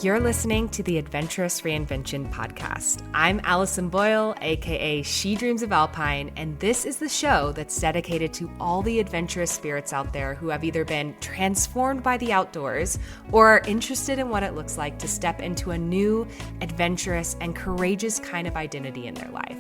You're listening to the Adventurous Reinvention podcast. I'm Allison Boyle, aka She Dreams of Alpine, and this is the show that's dedicated to all the adventurous spirits out there who have either been transformed by the outdoors or are interested in what it looks like to step into a new, adventurous, and courageous kind of identity in their life.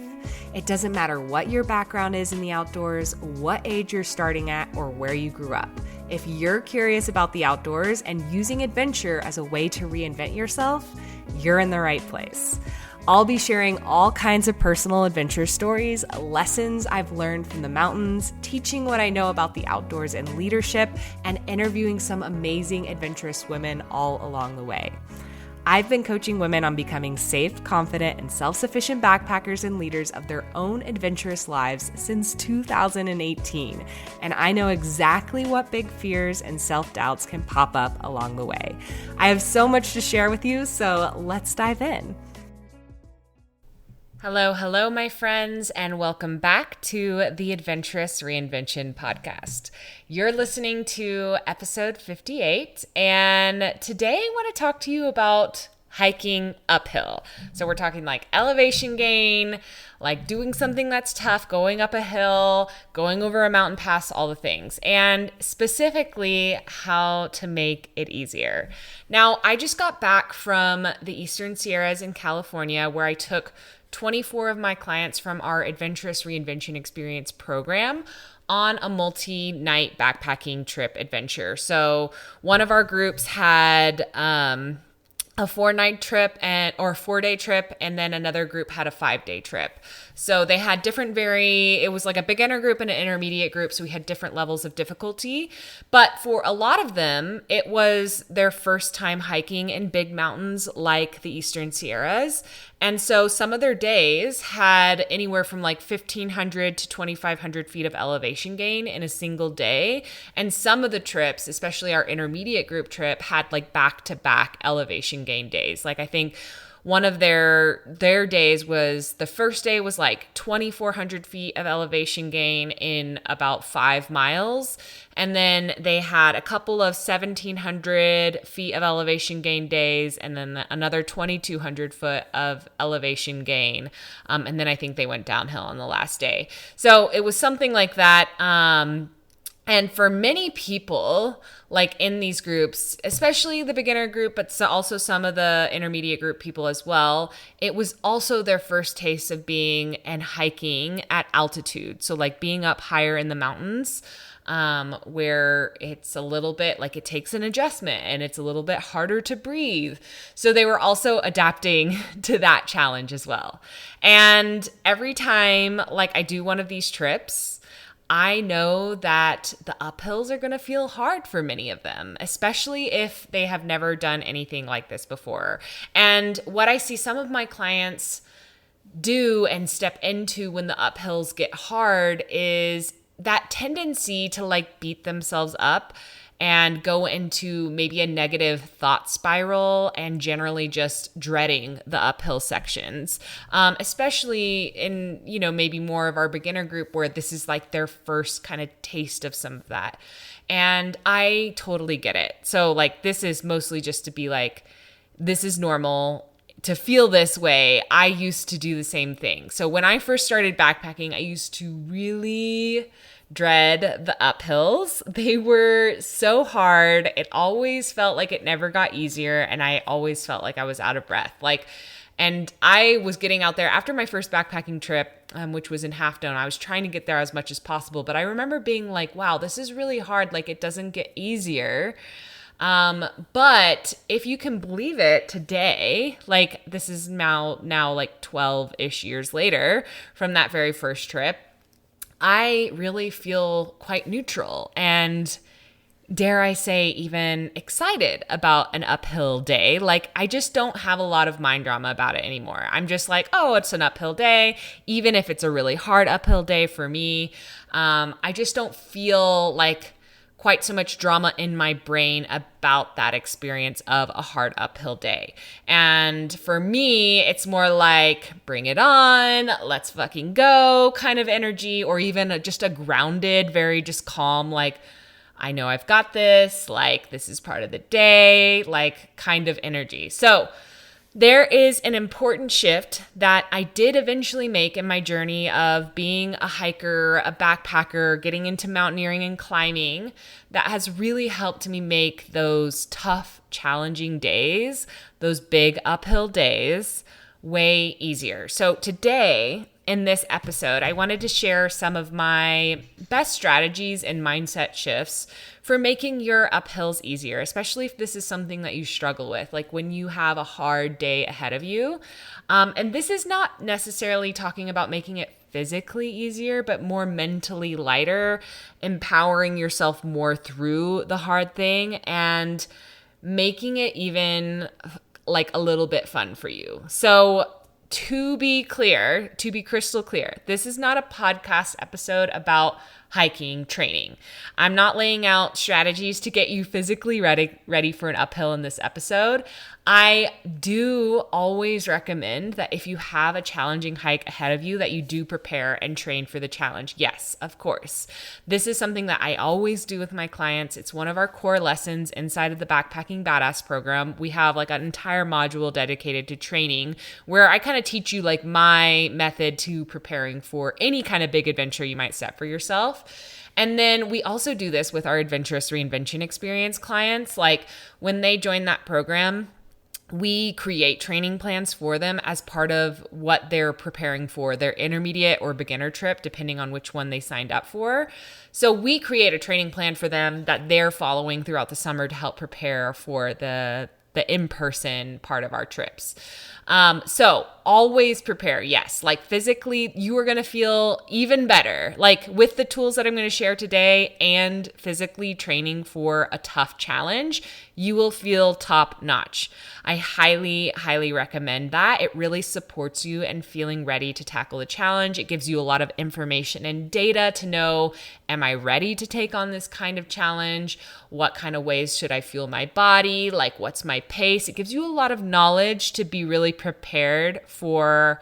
It doesn't matter what your background is in the outdoors, what age you're starting at, or where you grew up. If you're curious about the outdoors and using adventure as a way to reinvent yourself, you're in the right place. I'll be sharing all kinds of personal adventure stories, lessons I've learned from the mountains, teaching what I know about the outdoors and leadership, and interviewing some amazing adventurous women all along the way. I've been coaching women on becoming safe, confident, and self-sufficient backpackers and leaders of their own adventurous lives since 2018, and I know exactly what big fears and self-doubts can pop up along the way. I have so much to share with you, so let's dive in. Hello, my friends, and welcome back to the Adventurous Reinvention podcast. You're listening to episode 58, and today I want to talk to you about hiking uphill. So we're talking like elevation gain, like doing something that's tough, going up a hill, going over a mountain pass, all the things, and specifically how to make it easier. Now, I just got back from the Eastern Sierras in California where I took 24 of my clients from our Adventurous Reinvention Experience program on a multi-night backpacking trip adventure. So one of our groups had a 4-night trip or 4-day trip, and then another group had a 5-day trip. So they had it was like a beginner group and an intermediate group. So we had different levels of difficulty. But for a lot of them, it was their first time hiking in big mountains like the Eastern Sierras. And so some of their days had anywhere from like 1,500 to 2,500 feet of elevation gain in a single day. And some of the trips, especially our intermediate group trip, had like back-to-back elevation gain days. Like I think one of their days was, the first day was like 2,400 feet of elevation gain in about 5 miles. And then they had a couple of 1,700 feet of elevation gain days, and then another 2,200 foot of elevation gain. And then I think they went downhill on the last day. So it was something like that. And for many people, like in these groups, especially the beginner group, but also some of the intermediate group people as well, it was also their first taste of being and hiking at altitude. So like being up higher in the mountains, where it's a little bit like it takes an adjustment and it's a little bit harder to breathe. So they were also adapting to that challenge as well. And every time like I do one of these trips, I know that the uphills are going to feel hard for many of them, especially if they have never done anything like this before. And what I see some of my clients do and step into when the uphills get hard is that tendency to like beat themselves up and go into maybe a negative thought spiral and generally just dreading the uphill sections, especially in, maybe more of our beginner group where this is like their first kind of taste of some of that. And I totally get it. So like, this is mostly just to be like, this is normal to feel this way. I used to do the same thing. So when I first started backpacking, I used to really dread the uphills. They were so hard. It always felt like it never got easier, and I always felt like I was out of breath. And I was getting out there after my first backpacking trip, which was in Half Dome. I was trying to get there as much as possible, but I remember being like, wow, this is really hard. Like it doesn't get easier. But if you can believe it, today, like this is now like 12-ish years later from that very first trip, I really feel quite neutral and, dare I say, even excited about an uphill day. Like I just don't have a lot of mind drama about it anymore. I'm just like, oh, it's an uphill day. Even if it's a really hard uphill day for me, I just don't feel like quite so much drama in my brain about that experience of a hard uphill day. And for me, it's more like, bring it on, let's fucking go kind of energy, or even just a grounded, very just calm, like, I know I've got this, like this is part of the day, like kind of energy. So there is an important shift that I did eventually make in my journey of being a hiker, a backpacker, getting into mountaineering and climbing that has really helped me make those tough, challenging days, those big uphill days, way easier. So today, in this episode, I wanted to share some of my best strategies and mindset shifts for making your uphills easier, especially if this is something that you struggle with, like when you have a hard day ahead of you. And this is not necessarily talking about making it physically easier, but more mentally lighter, empowering yourself more through the hard thing and making it even like a little bit fun for you. So to be crystal clear, this is not a podcast episode about hiking training. I'm not laying out strategies to get you physically ready for an uphill in this episode. I do always recommend that if you have a challenging hike ahead of you, that you do prepare and train for the challenge. Yes, of course. This is something that I always do with my clients. It's one of our core lessons inside of the Backpacking Badass program. We have like an entire module dedicated to training where I kind of teach you like my method to preparing for any kind of big adventure you might set for yourself. And then we also do this with our Adventurous Reinvention Experience clients. Like when they join that program, we create training plans for them as part of what they're preparing for their intermediate or beginner trip, depending on which one they signed up for. So we create a training plan for them that they're following throughout the summer to help prepare for the in-person part of our trips. So always prepare. Yes. Like physically, you are going to feel even better, like with the tools that I'm going to share today and physically training for a tough challenge, you will feel top notch. I highly, highly recommend that. It really supports you in feeling ready to tackle the challenge. It gives you a lot of information and data to know, am I ready to take on this kind of challenge? What kind of ways should I fuel my body? Like, what's my pace? It gives you a lot of knowledge to be really prepared for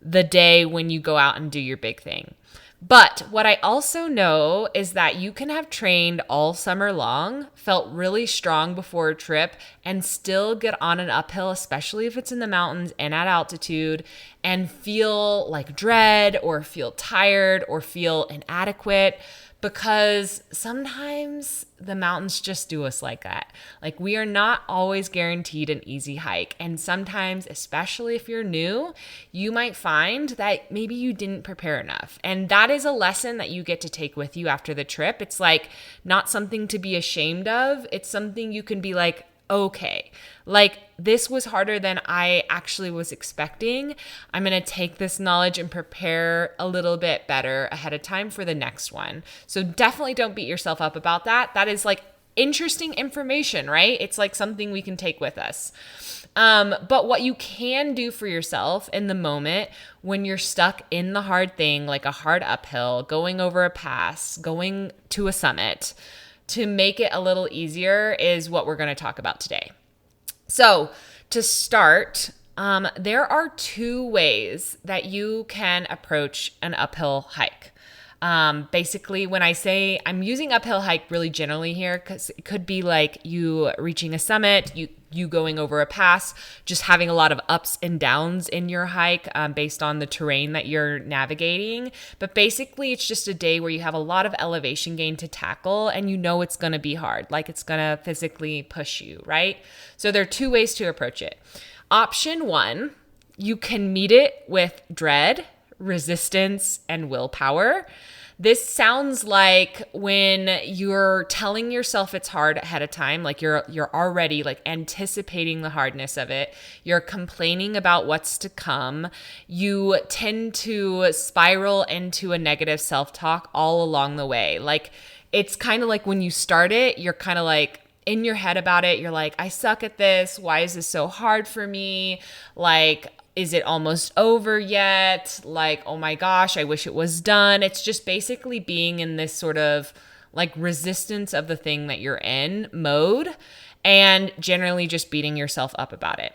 the day when you go out and do your big thing. But what I also know is that you can have trained all summer long, felt really strong before a trip, and still get on an uphill, especially if it's in the mountains and at altitude, and feel like dread or feel tired or feel inadequate. Because sometimes the mountains just do us like that. Like we are not always guaranteed an easy hike. And sometimes, especially if you're new, you might find that maybe you didn't prepare enough. And that is a lesson that you get to take with you after the trip. It's like not something to be ashamed of. It's something you can be like, okay, like this was harder than I actually was expecting. I'm going to take this knowledge and prepare a little bit better ahead of time for the next one. So definitely don't beat yourself up about that. That is like interesting information, right? It's like something we can take with us. But what you can do for yourself in the moment when you're stuck in the hard thing, like a hard uphill, going over a pass, going to a summit, to make it a little easier is what we're going to talk about today. So to start, there are two ways that you can approach an uphill hike. Basically, when I say I'm using uphill hike really generally here, because it could be like you reaching a summit, you going over a pass, just having a lot of ups and downs in your hike based on the terrain that you're navigating. But basically, it's just a day where you have a lot of elevation gain to tackle and you know it's going to be hard, like it's going to physically push you, right? So there are two ways to approach it. Option one, you can meet it with dread, resistance, and willpower. This sounds like when you're telling yourself it's hard ahead of time, like you're already like anticipating the hardness of it. You're complaining about what's to come. You tend to spiral into a negative self-talk all along the way. Like it's kind of like when you start it, you're kind of like in your head about it. You're like, I suck at this. Why is this so hard for me? Like, is it almost over yet? Like, oh my gosh, I wish it was done. It's just basically being in this sort of like resistance of the thing that you're in mode and generally just beating yourself up about it.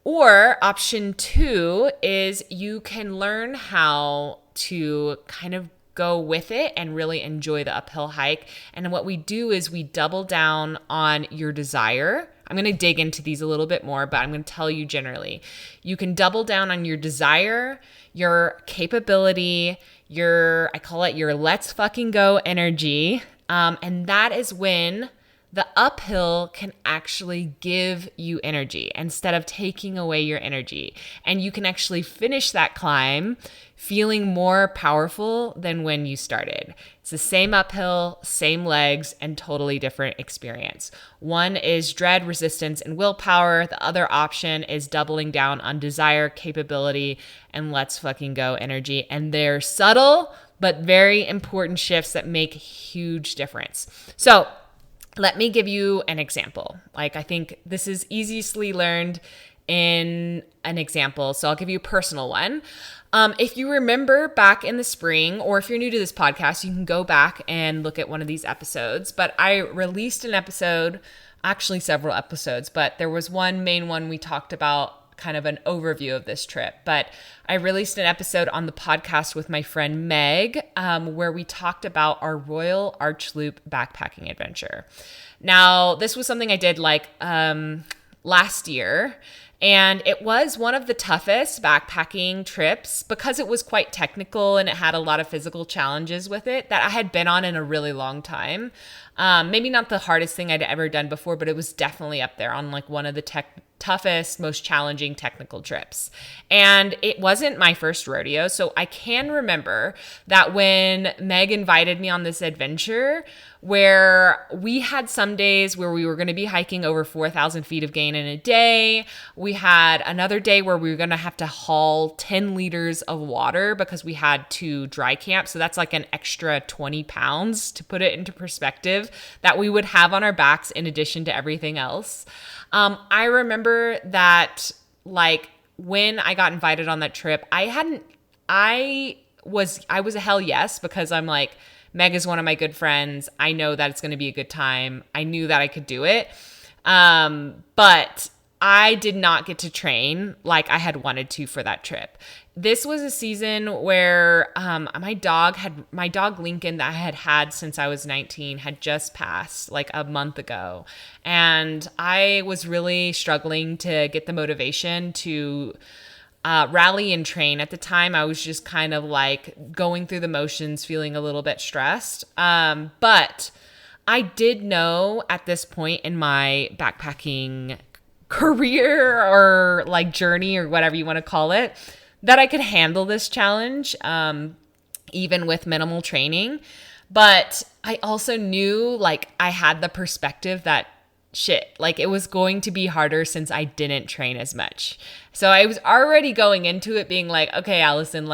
Or option two is you can learn how to kind of go with it and really enjoy the uphill hike. And what we do is we double down on your desire. I'm going to dig into these a little bit more, but I'm going to tell you generally. You can double down on your desire, your capability, I call it your let's fucking go energy. And that is when the uphill can actually give you energy instead of taking away your energy. And you can actually finish that climb feeling more powerful than when you started. It's the same uphill, same legs, and totally different experience. One is dread, resistance, and willpower. The other option is doubling down on desire, capability, and let's fucking go energy. And they're subtle, but very important shifts that make a huge difference. So let me give you an example. I think this is easily learned in an example. So I'll give you a personal one. If you remember back in the spring, or if you're new to this podcast, you can go back and look at one of these episodes. But I released an episode, actually several episodes, but there was one main one we talked about kind of an overview of this trip. But I released an episode on the podcast with my friend Meg, where we talked about our Royal Arch Loop backpacking adventure. Now, this was something I did last year, and it was one of the toughest backpacking trips because it was quite technical and it had a lot of physical challenges with it that I had been on in a really long time. Maybe not the hardest thing I'd ever done before, but it was definitely up there on one of the toughest, most challenging technical trips. And it wasn't my first rodeo. So I can remember that when Meg invited me on this adventure, where we had some days where we were going to be hiking over 4,000 feet of gain in a day. We had another day where we were going to have to haul 10 liters of water because we had to dry camp. So that's an extra 20 pounds, to put it into perspective, that we would have on our backs in addition to everything else. I remember that when I got invited on that trip, I was a hell yes, because I'm Meg is one of my good friends. I know that it's going to be a good time. I knew that I could do it. But I did not get to train like I had wanted to for that trip. This was a season where my dog Lincoln, that I had had since I was 19, had just passed a month ago. And I was really struggling to get the motivation to rally and train. At the time, I was just kind of going through the motions, feeling a little bit stressed. But I did know at this point in my backpacking career or journey or whatever you want to call it, that I could handle this challenge, even with minimal training. But I also knew I had the perspective that it was going to be harder since I didn't train as much. So I was already going into it being okay, Allison,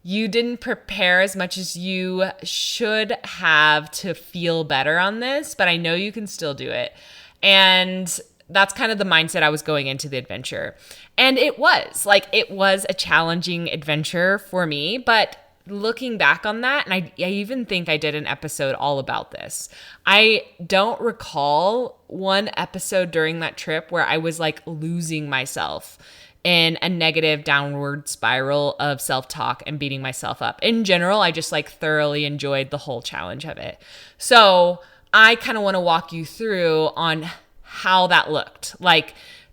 you didn't prepare as much as you should have to feel better on this, but I know you can still do it. And that's kind of the mindset I was going into the adventure. And it was a challenging adventure for me, but looking back on that, and I even think I did an episode all about this. I don't recall one episode during that trip where I was losing myself in a negative downward spiral of self-talk and beating myself up. In general, I just thoroughly enjoyed the whole challenge of it. So I kind of want to walk you through on how that looked.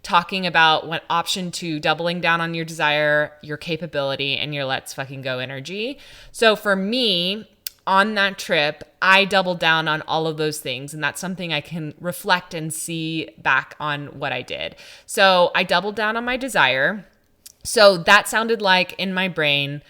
Talking about what option 2, doubling down on your desire, your capability, and your let's fucking go energy. So for me, on that trip, I doubled down on all of those things. And that's something I can reflect and see back on what I did. So I doubled down on my desire. So that sounded in my brain,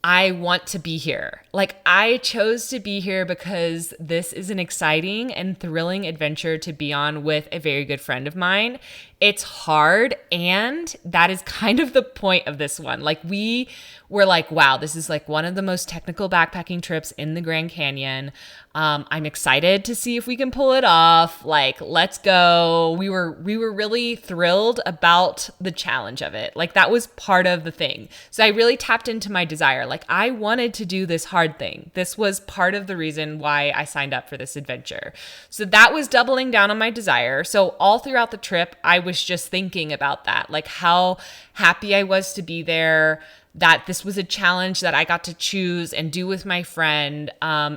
I want to be here. I chose to be here because this is an exciting and thrilling adventure to be on with a very good friend of mine. It's hard, and that is kind of the point of this one. We were wow, this is one of the most technical backpacking trips in the Grand Canyon. I'm excited to see if we can pull it off. Let's go. We were really thrilled about the challenge of it. That was part of the thing. So I really tapped into my desire. I wanted to do this hard thing. This was part of the reason why I signed up for this adventure. So that was doubling down on my desire. So all throughout the trip, I was just thinking about that, how happy I was to be there, that this was a challenge that I got to choose and do with my friend.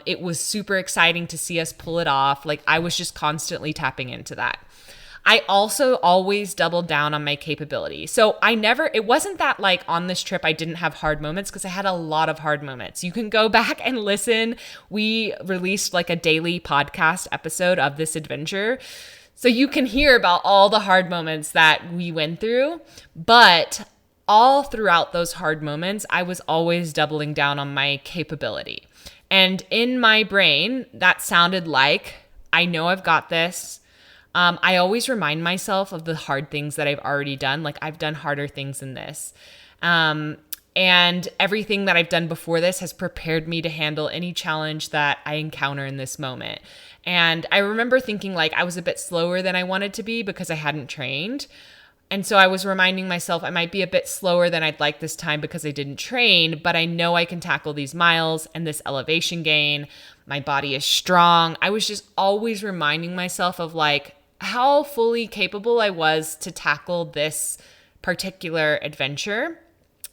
It was super exciting to see us pull it off. Like, I was just constantly tapping into that. I also always doubled down on my capability. So it wasn't that like on this trip I didn't have hard moments, because I had a lot of hard moments. You can go back and listen. We released like a daily podcast episode of this adventure, so you can hear about all the hard moments that we went through. But all throughout those hard moments, I was always doubling down on my capability. And in my brain, that sounded like, I know I've got this. I always remind myself of the hard things that I've already done. Like, I've done harder things than this. And everything that I've done before this has prepared me to handle any challenge that I encounter in this moment. And I remember thinking like I was a bit slower than I wanted to be because I hadn't trained. And so I was reminding myself I might be a bit slower than I'd like this time because I didn't train, but I know I can tackle these miles and this elevation gain. My body is strong. I was just always reminding myself of like how fully capable I was to tackle this particular adventure.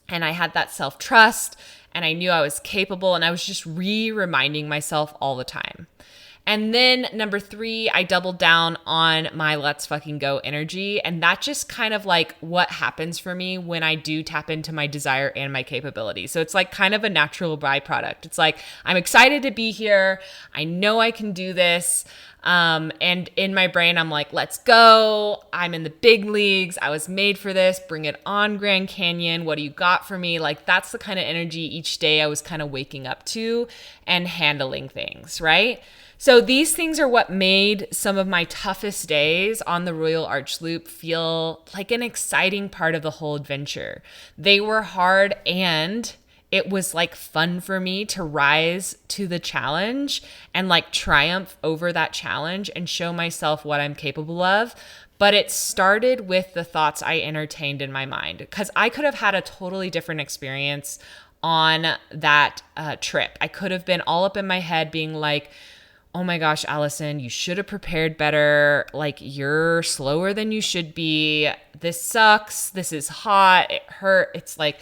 And I had that self-trust, and I knew I was capable, and I was just reminding myself all the time. And then number 3, I doubled down on my let's fucking go energy. And that just kind of like what happens for me when I do tap into my desire and my capability. So it's like kind of a natural byproduct. It's like, I'm excited to be here. I know I can do this. And in my brain, I'm like, let's go. I'm in the big leagues. I was made for this. Bring it on, Grand Canyon. What do you got for me? Like, that's the kind of energy each day I was kind of waking up to and handling things, right? So these things are what made some of my toughest days on the Royal Arch Loop feel like an exciting part of the whole adventure. They were hard, and it was like fun for me to rise to the challenge and like triumph over that challenge and show myself what I'm capable of. But it started with the thoughts I entertained in my mind, because I could have had a totally different experience on that trip. I could have been all up in my head being like, oh my gosh, Allison, you should have prepared better. Like, you're slower than you should be. This sucks. This is hot. It hurt. It's like,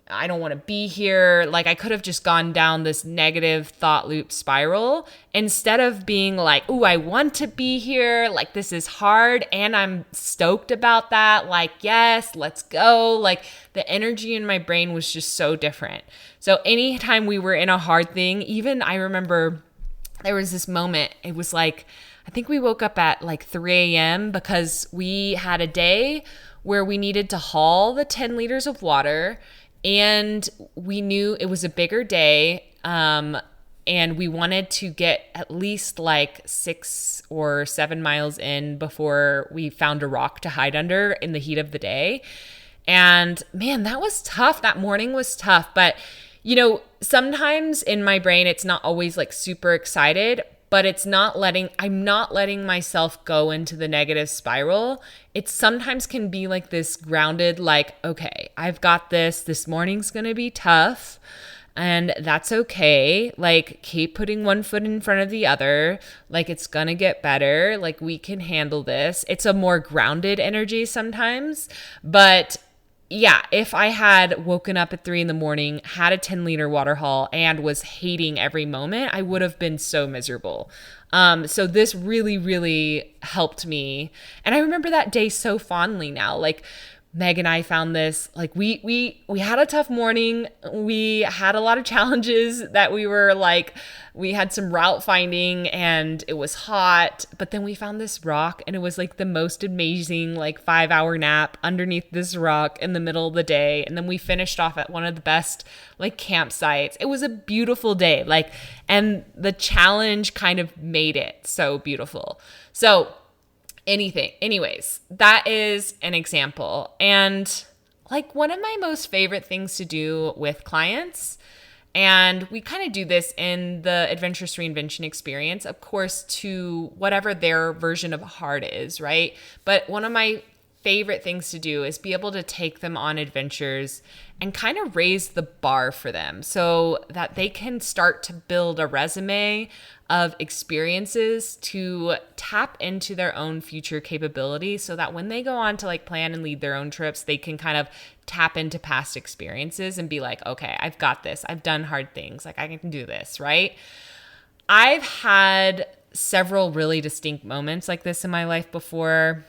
I don't want to be here. Like, I could have just gone down this negative thought loop spiral instead of being like, ooh, I want to be here. Like, this is hard and I'm stoked about that. Like, yes, let's go. Like, the energy in my brain was just so different. So anytime we were in a hard thing, even I remember there was this moment, it was like, I think we woke up at like 3 a.m. because we had a day where we needed to haul the 10 liters of water, and we knew it was a bigger day, and we wanted to get at least like 6 or 7 miles in before we found a rock to hide under in the heat of the day. And man, that was tough. That morning was tough, but you know, sometimes in my brain, it's not always like super excited, but I'm not letting myself go into the negative spiral. It sometimes can be like this grounded, like, okay, I've got this. This morning's going to be tough, and that's okay. Like, keep putting one foot in front of the other. Like, it's going to get better. Like, we can handle this. It's a more grounded energy sometimes, but yeah, if I had woken up at 3 a.m, had a 10-liter water haul, and was hating every moment, I would have been so miserable. So this really, really helped me. And I remember that day so fondly now. Like, Meg and I found this, like, we had a tough morning. We had a lot of challenges that we had some route finding, and it was hot, but then we found this rock, and it was like the most amazing, like 5-hour nap underneath this rock in the middle of the day. And then we finished off at one of the best like campsites. It was a beautiful day, like, and the challenge kind of made it so beautiful. So anyways, that is an example. And like one of my most favorite things to do with clients, and we kind of do this in the Adventurous Reinvention experience, of course, to whatever their version of hard is, right? But one of my favorite things to do is be able to take them on adventures and kind of raise the bar for them so that they can start to build a resume of experiences to tap into their own future capability, so that when they go on to like plan and lead their own trips, they can kind of tap into past experiences and be like, okay, I've got this. I've done hard things. Like I can do this, right? I've had several really distinct moments like this in my life before.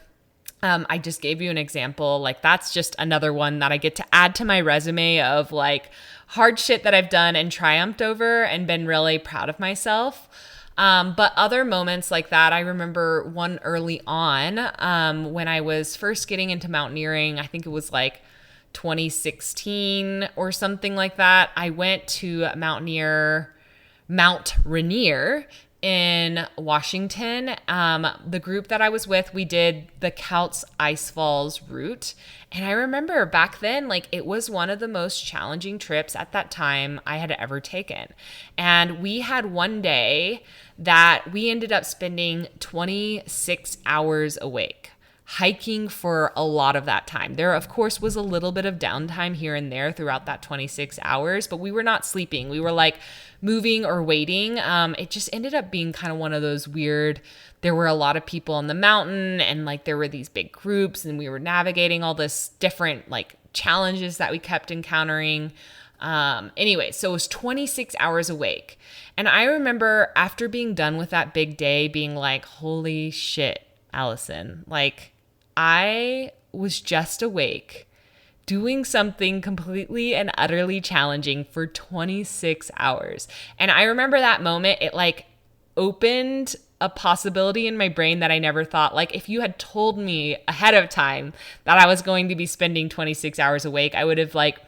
I just gave you an example. Like that's just another one that I get to add to my resume of like hard shit that I've done and triumphed over and been really proud of myself. But other moments like that, I remember one early on when I was first getting into mountaineering. I think it was like 2016 or something like that. I went to Mount Rainier in Washington. The group that I was with, we did the Couts Ice Falls route. And I remember back then, like it was one of the most challenging trips at that time I had ever taken. And we had one day that we ended up spending 26 hours awake, hiking for a lot of that time. There, of course, was a little bit of downtime here and there throughout that 26 hours, but we were not sleeping. We were like moving or waiting. It just ended up being kind of one of those weird, there were a lot of people on the mountain and like there were these big groups and we were navigating all this different like challenges that we kept encountering. Anyway, so it was 26 hours awake. And I remember after being done with that big day being like, holy shit, Allison, like I was just awake doing something completely and utterly challenging for 26 hours. And I remember that moment, it like opened a possibility in my brain that I never thought. Like if you had told me ahead of time that I was going to be spending 26 hours awake, I would have like,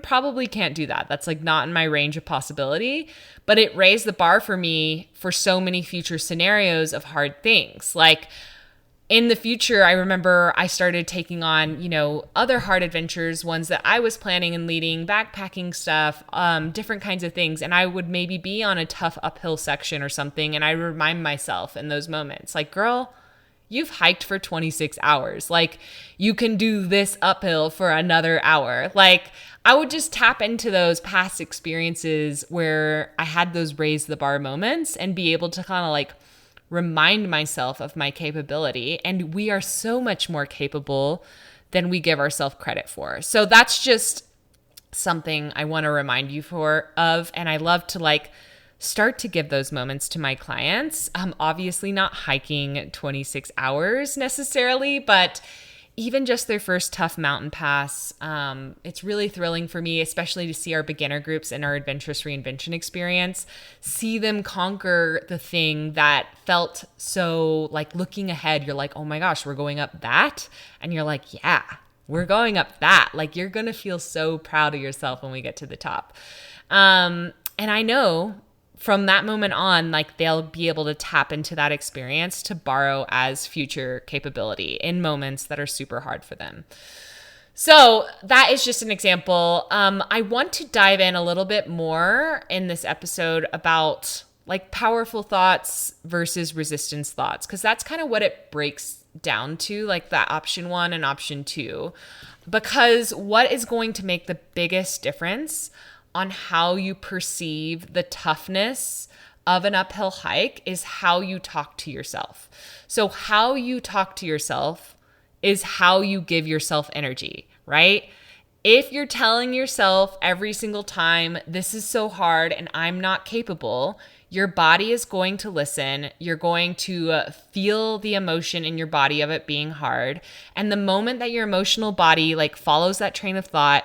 probably can't do that. That's like not in my range of possibility. But it raised the bar for me for so many future scenarios of hard things. Like in the future, I remember I started taking on, other hard adventures, ones that I was planning and leading, backpacking stuff, different kinds of things. And I would maybe be on a tough uphill section or something. And I remind myself in those moments, like, girl, you've hiked for 26 hours. Like you can do this uphill for another hour. Like I would just tap into those past experiences where I had those raise the bar moments and be able to kind of like remind myself of my capability. And we are so much more capable than we give ourselves credit for. So that's just something I want to remind you of. And I love to like start to give those moments to my clients. Obviously not hiking 26 hours necessarily, but even just their first tough mountain pass. It's really thrilling for me, especially to see our beginner groups and our adventurous reinvention experience, see them conquer the thing that felt so like looking ahead. You're like, oh my gosh, we're going up that. And you're like, yeah, we're going up that. Like you're going to feel so proud of yourself when we get to the top. And I know from that moment on, like they'll be able to tap into that experience to borrow as future capability in moments that are super hard for them. So that is just an example. I want to dive in a little bit more in this episode about like powerful thoughts versus resistance thoughts, because that's kind of what it breaks down to, like that option 1 and option 2. Because what is going to make the biggest difference on how you perceive the toughness of an uphill hike is how you talk to yourself. So how you talk to yourself is how you give yourself energy, right? If you're telling yourself every single time, this is so hard and I'm not capable, your body is going to listen. You're going to feel the emotion in your body of it being hard. And the moment that your emotional body like follows that train of thought,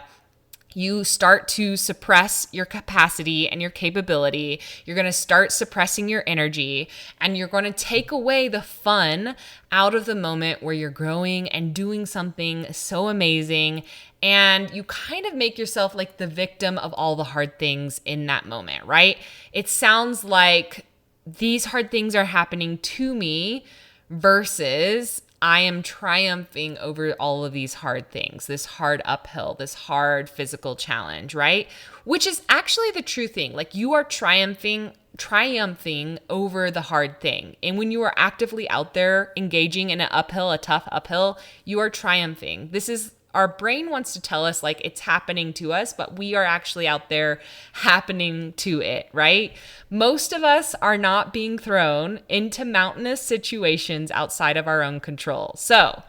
you start to suppress your capacity and your capability. You're going to start suppressing your energy, and you're going to take away the fun out of the moment where you're growing and doing something so amazing. And you kind of make yourself like the victim of all the hard things in that moment, right? It sounds like these hard things are happening to me versus I am triumphing over all of these hard things, this hard uphill, this hard physical challenge, right? Which is actually the true thing. Like you are triumphing triumphing over the hard thing. And when you are actively out there engaging in a tough uphill, you are triumphing. This is our brain wants to tell us like it's happening to us, but we are actually out there happening to it, right? Most of us are not being thrown into mountainous situations outside of our own control. So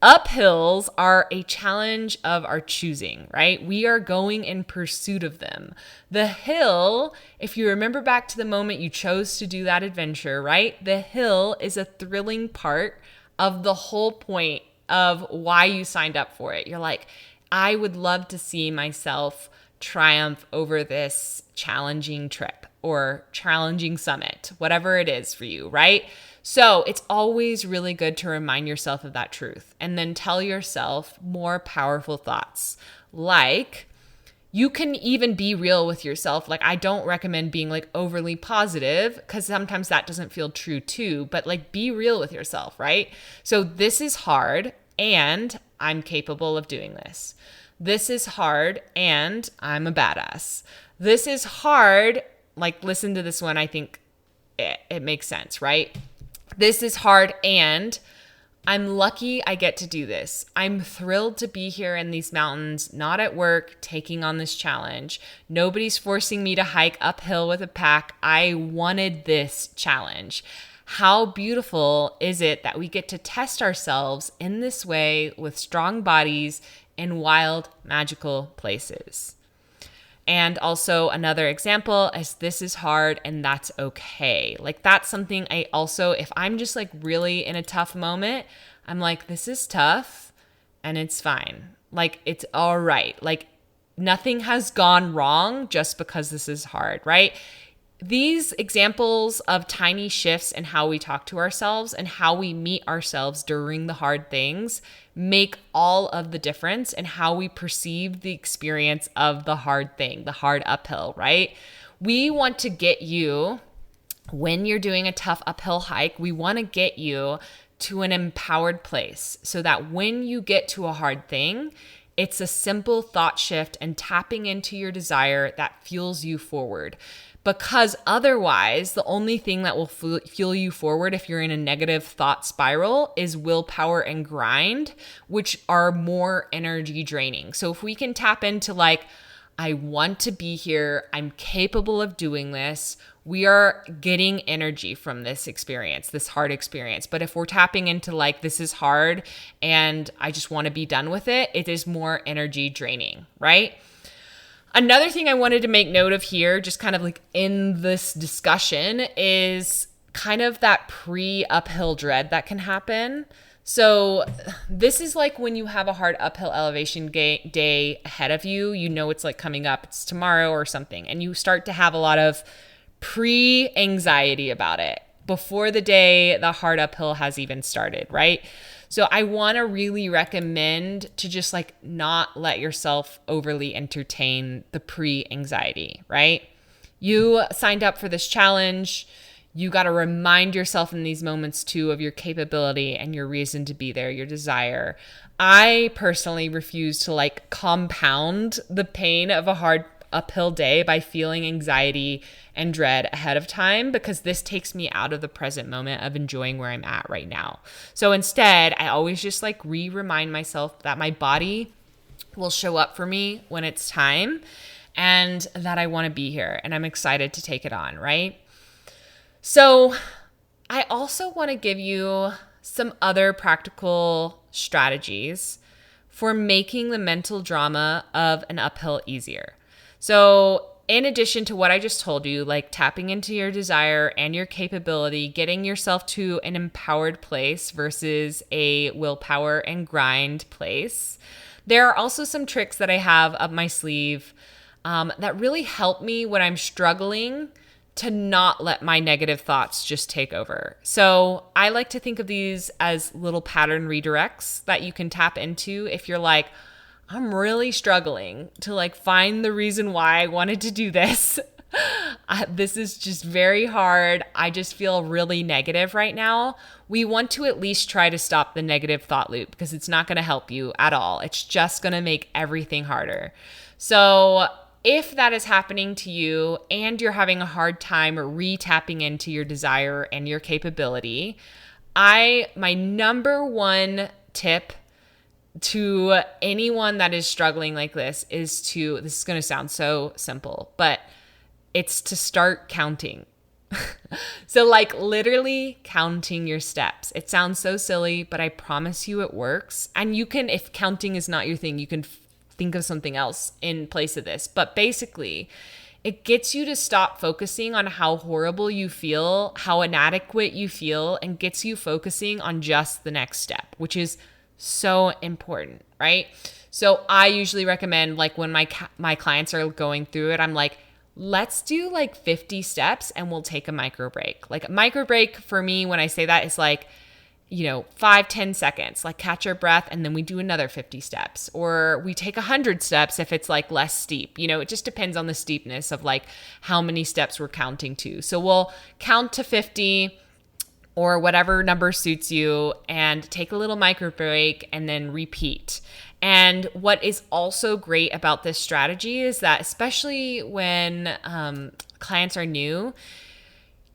uphills are a challenge of our choosing, right? We are going in pursuit of them. The hill, if you remember back to the moment you chose to do that adventure, right? The hill is a thrilling part of the whole point of why you signed up for it. You're like, I would love to see myself triumph over this challenging trip or challenging summit, whatever it is for you, right? So it's always really good to remind yourself of that truth and then tell yourself more powerful thoughts. Like, you can even be real with yourself. Like, I don't recommend being like overly positive because sometimes that doesn't feel true too, but like be real with yourself, right? So this is hard and I'm capable of doing this. This is hard and I'm a badass. This is hard. Like, listen to this one. I think it makes sense, right? This is hard and I'm lucky I get to do this. I'm thrilled to be here in these mountains, not at work, taking on this challenge. Nobody's forcing me to hike uphill with a pack. I wanted this challenge. How beautiful is it that we get to test ourselves in this way with strong bodies in wild, magical places? And also another example is this is hard and that's okay. Like, that's something I also, if I'm just like really in a tough moment, I'm like, this is tough and it's fine. Like, it's all right. Like, nothing has gone wrong just because this is hard, right? These examples of tiny shifts in how we talk to ourselves and how we meet ourselves during the hard things make all of the difference in how we perceive the experience of the hard thing, the hard uphill, right? We want to get you, when you're doing a tough uphill hike, we want to get you to an empowered place so that when you get to a hard thing, it's a simple thought shift and tapping into your desire that fuels you forward. Because otherwise, the only thing that will fuel you forward if you're in a negative thought spiral is willpower and grind, which are more energy draining. So if we can tap into like, I want to be here, I'm capable of doing this, we are getting energy from this experience, this hard experience. But if we're tapping into like, this is hard and I just want to be done with it, it is more energy draining, right? Another thing I wanted to make note of here, just kind of like in this discussion, is kind of that pre-uphill dread that can happen. So this is like when you have a hard uphill elevation day ahead of you, you know it's like coming up, it's tomorrow or something, and you start to have a lot of pre-anxiety about it before the day the hard uphill has even started, right? So I want to really recommend to just like not let yourself overly entertain the pre-anxiety, right? You signed up for this challenge. You got to remind yourself in these moments too of your capability and your reason to be there, your desire. I personally refuse to like compound the pain of a hard uphill day by feeling anxiety and dread ahead of time, because this takes me out of the present moment of enjoying where I'm at right now. So instead, I always just like remind myself that my body will show up for me when it's time and that I want to be here and I'm excited to take it on, right? So I also want to give you some other practical strategies for making the mental drama of an uphill easier. So in addition to what I just told you, like tapping into your desire and your capability, getting yourself to an empowered place versus a willpower and grind place, there are also some tricks that I have up my sleeve that really help me when I'm struggling to not let my negative thoughts just take over. So I like to think of these as little pattern redirects that you can tap into if you're like, I'm really struggling to like find the reason why I wanted to do this. This is just very hard. I just feel really negative right now. We want to at least try to stop the negative thought loop because it's not going to help you at all. It's just going to make everything harder. So if that is happening to you and you're having a hard time re-tapping into your desire and your capability, my number one tip to anyone that is struggling like this is this is going to sound so simple, but it's to start counting. So like literally counting your steps. It sounds so silly, but I promise you it works. And you can, if counting is not your thing, you can think of something else in place of this. But basically, it gets you to stop focusing on how horrible you feel, how inadequate you feel, and gets you focusing on just the next step, which is so important, right? So I usually recommend, like when my clients are going through it, I'm like, let's do like 50 steps and we'll take a micro break. Like a micro break for me, when I say that, is like, 5-10 seconds, like catch our breath, and then we do another 50 steps, or we take 100 steps if it's like less steep. It just depends on the steepness of like how many steps we're counting to. So we'll count to 50 or whatever number suits you and take a little micro break and then repeat. And what is also great about this strategy is that, especially when clients are new,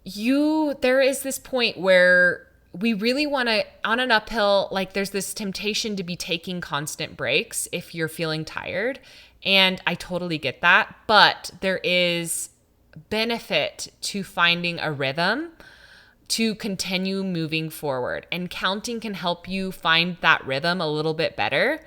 there is this point where we really want to, on an uphill, like there's this temptation to be taking constant breaks if you're feeling tired. And I totally get that. But there is benefit to finding a rhythm to continue moving forward. And counting can help you find that rhythm a little bit better,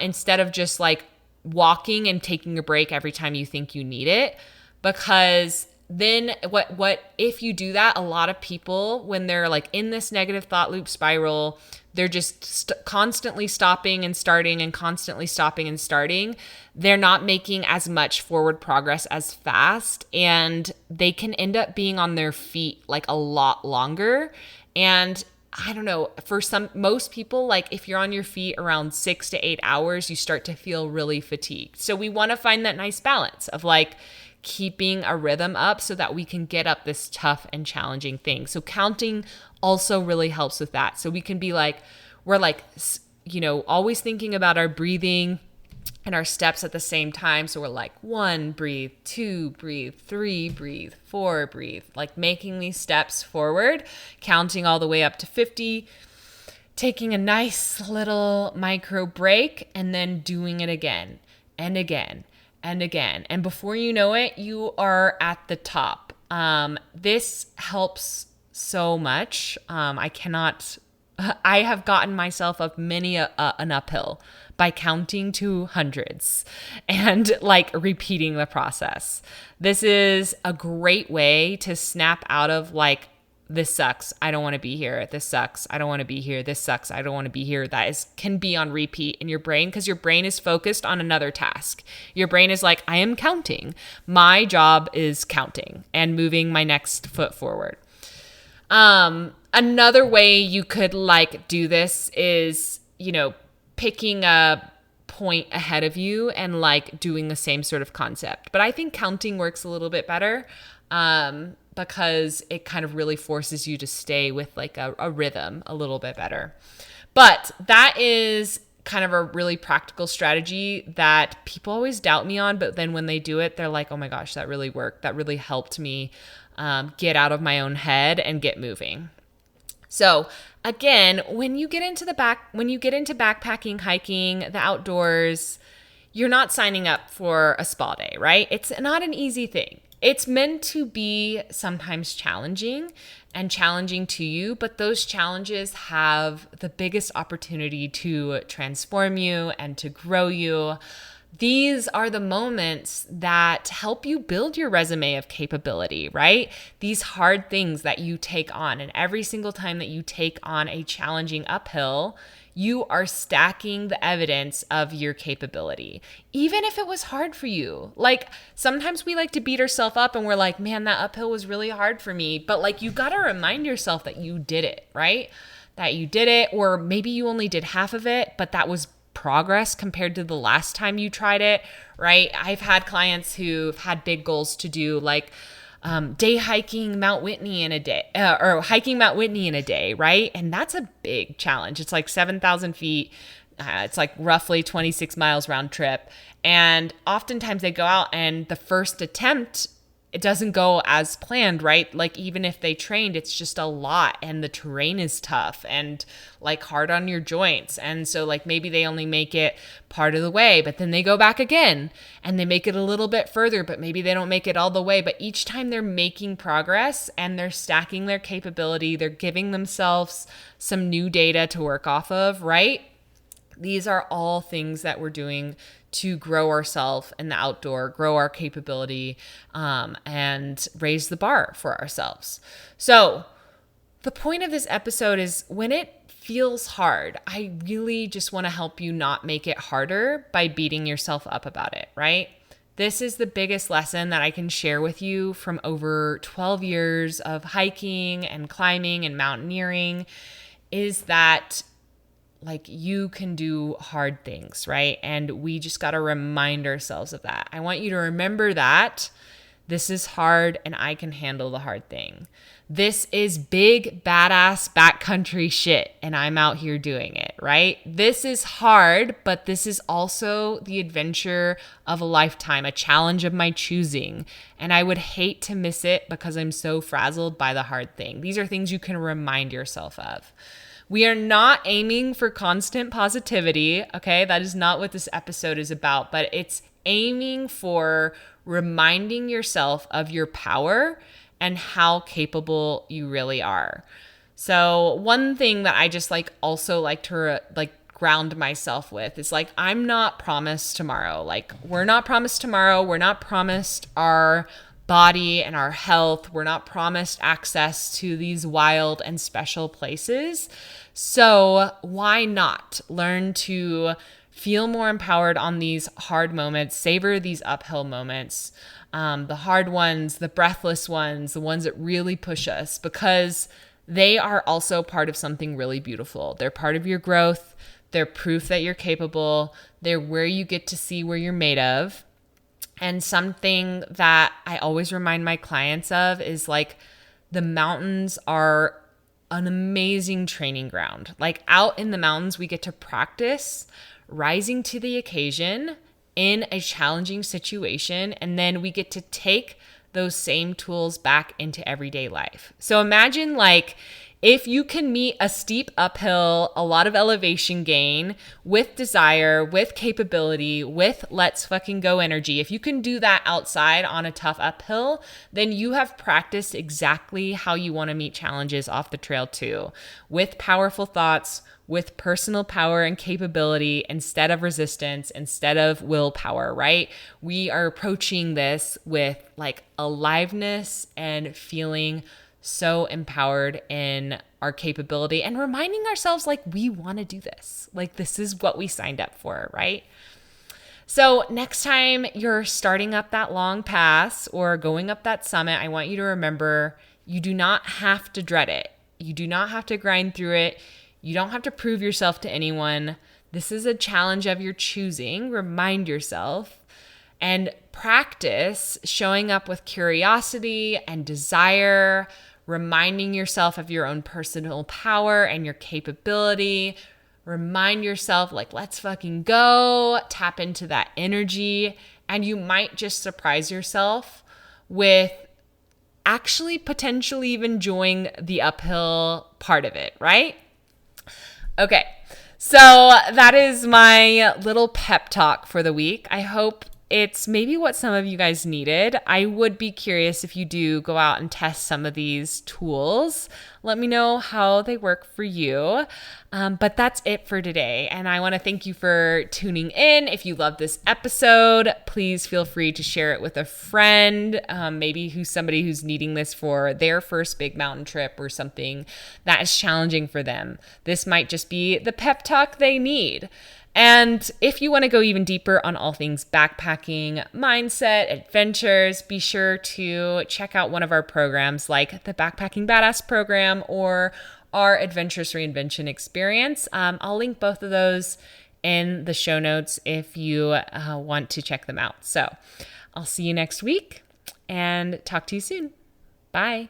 instead of just like walking and taking a break every time you think you need it. Because then what if you do that, a lot of people, when they're like in this negative thought loop spiral, they're just constantly stopping and starting and constantly stopping and starting. They're not making as much forward progress as fast, and they can end up being on their feet like a lot longer. And I don't know, for most people, like if you're on your feet around 6 to 8 hours, you start to feel really fatigued. So we want to find that nice balance of like keeping a rhythm up so that we can get up this tough and challenging thing. So counting also really helps with that. So we can be like, we're like, always thinking about our breathing and our steps at the same time. So we're like 1, breathe, 2, breathe, 3, breathe, 4, breathe, like making these steps forward, counting all the way up to 50, taking a nice little micro break, and then doing it again and again and again. And before you know it, you are at the top. This helps so much. I have gotten myself up many an uphill by counting to hundreds and like repeating the process. This is a great way to snap out of like, this sucks, I don't want to be here. This sucks, I don't want to be here. This sucks, I don't want to be here. Can be on repeat in your brain because your brain is focused on another task. Your brain is like, I am counting. My job is counting and moving my next foot forward. Another way you could like do this is, picking a point ahead of you and like doing the same sort of concept. But I think counting works a little bit better, because it kind of really forces you to stay with like a rhythm a little bit better. But that is kind of a really practical strategy that people always doubt me on. But then when they do it, they're like, oh my gosh, that really worked. That really helped me get out of my own head and get moving. So again, when you get into backpacking, hiking, the outdoors, you're not signing up for a spa day, right? It's not an easy thing. It's meant to be sometimes challenging and challenging to you, but those challenges have the biggest opportunity to transform you and to grow you. These are the moments that help you build your resume of capability, right? These hard things that you take on. And every single time that you take on a challenging uphill, you are stacking the evidence of your capability, even if it was hard for you. Like sometimes we like to beat ourselves up and we're like, man, that uphill was really hard for me. But like, you got to remind yourself that you did it, right? That you did it, or maybe you only did half of it, but that was progress compared to the last time you tried it, right? I've had clients who've had big goals to do like day hiking Mount Whitney in a day, or hiking Mount Whitney in a day, right? And that's a big challenge. It's like 7,000 feet, It's like roughly 26 miles round trip. And oftentimes they go out and the first attempt, it doesn't go as planned, right? Like even if they trained, it's just a lot and the terrain is tough and like hard on your joints. And so like maybe they only make it part of the way, but then they go back again and they make it a little bit further, but maybe they don't make it all the way. But each time they're making progress and they're stacking their capability, they're giving themselves some new data to work off of, right? These are all things that we're doing to grow ourselves in the outdoor, grow our capability, and raise the bar for ourselves. So the point of this episode is when it feels hard, I really just want to help you not make it harder by beating yourself up about it, right? This is the biggest lesson that I can share with you from over 12 years of hiking and climbing and mountaineering is that like you can do hard things, right? And we just got to remind ourselves of that. I want you to remember that this is hard and I can handle the hard thing. This is big, badass backcountry shit and I'm out here doing it, right? This is hard, but this is also the adventure of a lifetime, a challenge of my choosing. And I would hate to miss it because I'm so frazzled by the hard thing. These are things you can remind yourself of. We are not aiming for constant positivity, okay? That is not what this episode is about, but it's aiming for reminding yourself of your power and how capable you really are. So one thing that I just also like to ground myself with is like, I'm not promised tomorrow. Like we're not promised tomorrow. We're not promised our body and our health. We're not promised access to these wild and special places. So why not learn to feel more empowered on these hard moments, savor these uphill moments, the hard ones, the breathless ones, the ones that really push us, because they are also part of something really beautiful. They're part of your growth. They're proof that you're capable. They're where you get to see where you're made of. And something that I always remind my clients of is like the mountains are an amazing training ground. Like out in the mountains, we get to practice rising to the occasion in a challenging situation. And then we get to take those same tools back into everyday life. So imagine like if you can meet a steep uphill, a lot of elevation gain with desire, with capability, with let's fucking go energy, if you can do that outside on a tough uphill, then you have practiced exactly how you want to meet challenges off the trail too, with powerful thoughts, with personal power and capability instead of resistance, instead of willpower, right? We are approaching this with like aliveness and feeling so empowered in our capability and reminding ourselves like we want to do this. Like this is what we signed up for, right? So next time you're starting up that long pass or going up that summit, I want you to remember you do not have to dread it. You do not have to grind through it. You don't have to prove yourself to anyone. This is a challenge of your choosing. Remind yourself and practice showing up with curiosity and desire, reminding yourself of your own personal power and your capability. Remind yourself like, let's fucking go, tap into that energy. And you might just surprise yourself with actually potentially even enjoying the uphill part of it, right? Okay, so that is my little pep talk for the week. I hope it's maybe what some of you guys needed. I would be curious if you do go out and test some of these tools. Let me know how they work for you. But that's it for today. And I want to thank you for tuning in. If you love this episode, please feel free to share it with a friend, maybe somebody who's needing this for their first big mountain trip or something that is challenging for them. This might just be the pep talk they need. And if you want to go even deeper on all things backpacking, mindset, adventures, be sure to check out one of our programs like the Backpacking Badass program or our Adventurous Reinvention experience. I'll link both of those in the show notes if you want to check them out. So I'll see you next week and talk to you soon. Bye.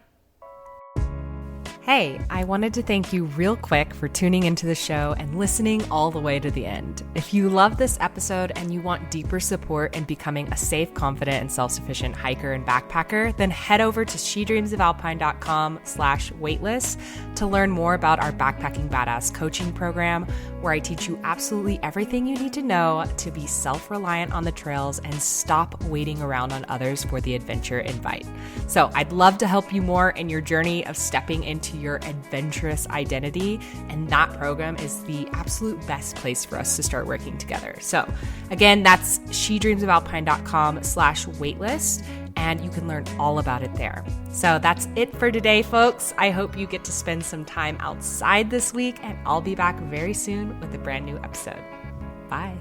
Hey, I wanted to thank you real quick for tuning into the show and listening all the way to the end. If you love this episode and you want deeper support in becoming a safe, confident, and self-sufficient hiker and backpacker, then head over to shedreamsofalpine.com/waitlist to learn more about our Backpacking Badass coaching program, where I teach you absolutely everything you need to know to be self-reliant on the trails and stop waiting around on others for the adventure invite. So I'd love to help you more in your journey of stepping into your adventurous identity, and that program is the absolute best place for us to start working together. So again, that's shedreamsofalpine.com/waitlist, and you can learn all about it there. So that's it for today, folks. I hope you get to spend some time outside this week, and I'll be back very soon with a brand new episode. Bye.